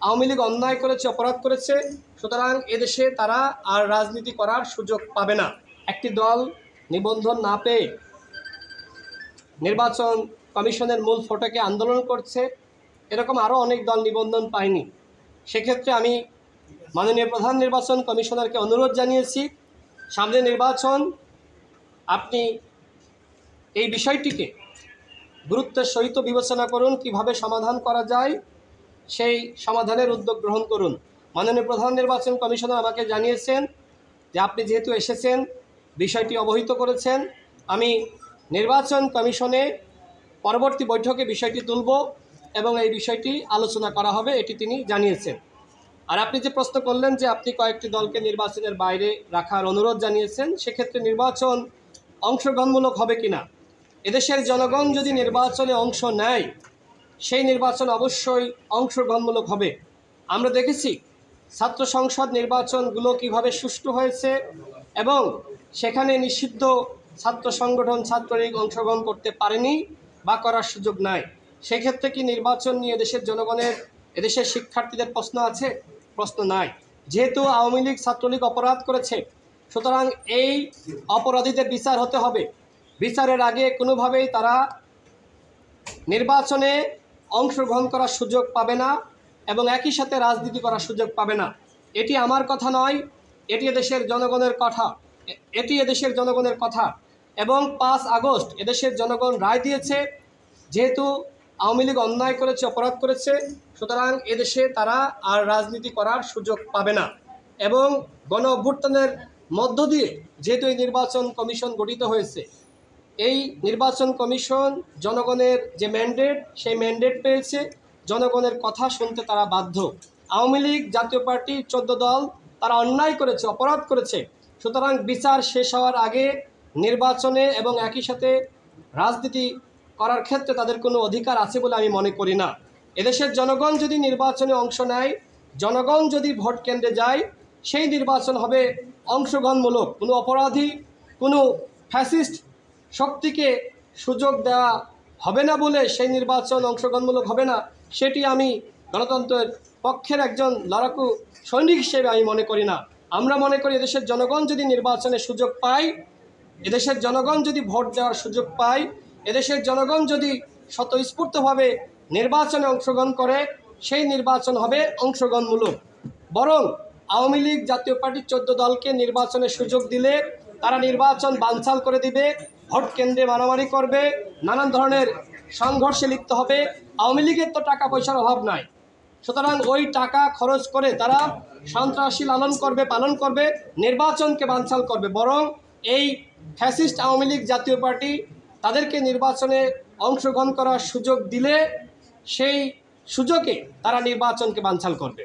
আওয়ামী লীগ অন্যায় করেছে, অপরাধ করেছে, সুতরাং এদেশে তারা আর রাজনীতি করার সুযোগ পাবে না। একটি দল নিবন্ধন না পেয়ে নির্বাচন কমিশনের মূল ফটকে আন্দোলন করছে, এরকম আরও অনেক দল নিবন্ধন পায়নি। সেক্ষেত্রে আমি মাননীয় প্রধান নির্বাচন কমিশনারকে অনুরোধ জানিয়েছি, সামনে নির্বাচন, আপনি এই বিষয়টিকে গুরুত্বের সহিত বিবেচনা করুন, কিভাবে সমাধান করা যায় সেই সমাধানের উদ্যোগ গ্রহণ করুন। মাননীয় প্রধান নির্বাচন কমিশনার আমাকে জানিয়েছেন যে আপনি যেহেতু এসেছেন, বিষয়টি অবহিত করেছেন, আমি নির্বাচন কমিশনে পরবর্তী বৈঠকে বিষয়টি তুলব এবং এই বিষয়টি আলোচনা করা হবে, এটি তিনি জানিয়েছেন। আর আপনি যে প্রশ্ন করলেন যে আপনি কয়েকটি দলকে নির্বাচনের বাইরে রাখার অনুরোধ জানিয়েছেন, সেক্ষেত্রে নির্বাচন অংশগ্রহণমূলক হবে কিনা, এদেশের জনগণ যদি নির্বাচনে অংশ নেয় সেই নির্বাচন অবশ্যই অংশগ্রহণমূলক হবে। আমরা দেখেছি ছাত্র সংসদ নির্বাচনগুলো কিভাবে সুষ্ঠু হয়েছে এবং সেখানে নিষিদ্ধ ছাত্র সংগঠন ছাত্রলীগ অংশগ্রহণ করতে পারেনি বা করার সুযোগ নাই। সেক্ষেত্রে কি নির্বাচন নিয়ে দেশের জনগণের, এদেশের শিক্ষার্থীদের প্রশ্ন আছে? প্রশ্ন নাই। যেহেতু আওয়ামী লীগ ছাত্রলীগ অপরাধ করেছে, সুতরাং এই অপরাধীদের বিচার হতে হবে। বিচারের আগে কোনোভাবেই তারা নির্বাচনে অংশগ্রহণ করার সুযোগ পাবে না এবং একই সাথে রাজনীতি করার সুযোগ পাবে না। এটি আমার কথা নয়, এটি এদেশের জনগণের কথা, এবং 5 আগস্ট এদেশের জনগণ রায় দিয়েছে। যেহেতু আওয়ামী লীগ অন্যায় করেছে, অপরাধ করেছে, সুতরাং এদেশে তারা আর রাজনীতি করার সুযোগ পাবে না। এবং গণ অভ্যুত্থানের মধ্য দিয়ে যেহেতু এই নির্বাচন কমিশন গঠিত হয়েছে, এই নির্বাচন কমিশন জনগণের যে ম্যান্ডেট, সেই ম্যান্ডেট পেয়েছে, জনগণের কথা শুনতে তারা বাধ্য। আওয়ামী লীগ, জাতীয় পার্টি, 14 দল তারা অন্যায় করেছে, অপরাধ করেছে, সুতরাং বিচার শেষ হওয়ার আগে নির্বাচনে এবং একই সাথে রাজনীতি করার ক্ষেত্রে তাদের কোনো অধিকার আছে বলে আমি মনে করি না। এদেশের জনগণ যদি নির্বাচনে অংশ নেয়, জনগণ যদি ভোট কেন্দ্রে যায়, সেই নির্বাচন হবে অংশগ্রহণমূলক। কোনো অপরাধী, কোনো ফ্যাসিস্ট শক্তিকে সুযোগ দেওয়া হবে না বলে সেই নির্বাচন অংশগ্রহণমূলক হবে না, সেটি আমি গণতন্ত্রের পক্ষের একজন লড়াকু সৈনিক হিসেবে আমি মনে করি না। আমরা মনে করি এদেশের জনগণ যদি নির্বাচনের সুযোগ পায়, এদেশের জনগণ যদি ভোট দেওয়ার সুযোগ পায়, এদেশের জনগণ যদি স্বতঃস্ফূর্তভাবে নির্বাচনে অংশগ্রহণ করে, সেই নির্বাচন হবে অংশগ্রহণমূলক। বরং আওয়ামী লীগ, জাতীয় পার্টির 14 দলকে নির্বাচনের সুযোগ দিলে তারা নির্বাচন বানচাল করে দিবে, ভোট কেন্দ্রে মারামারি করবে, নানান ধরনের সংঘর্ষে লিপ্ত হবে। আওয়ামী লীগের তো টাকা পয়সার অভাব নাই, সুতরাং ওই টাকা খরচ করে তারা সন্ত্রাসী পালন করবে, নির্বাচনকে বানচাল করবে। বরং এই ফ্যাসিস্ট আওয়ামী লীগ, জাতীয় পার্টি তাদেরকে নির্বাচনে অংশগ্রহণ করার সুযোগ দিলে সেই সুযোগে তারা নির্বাচনকে বানচাল করবে।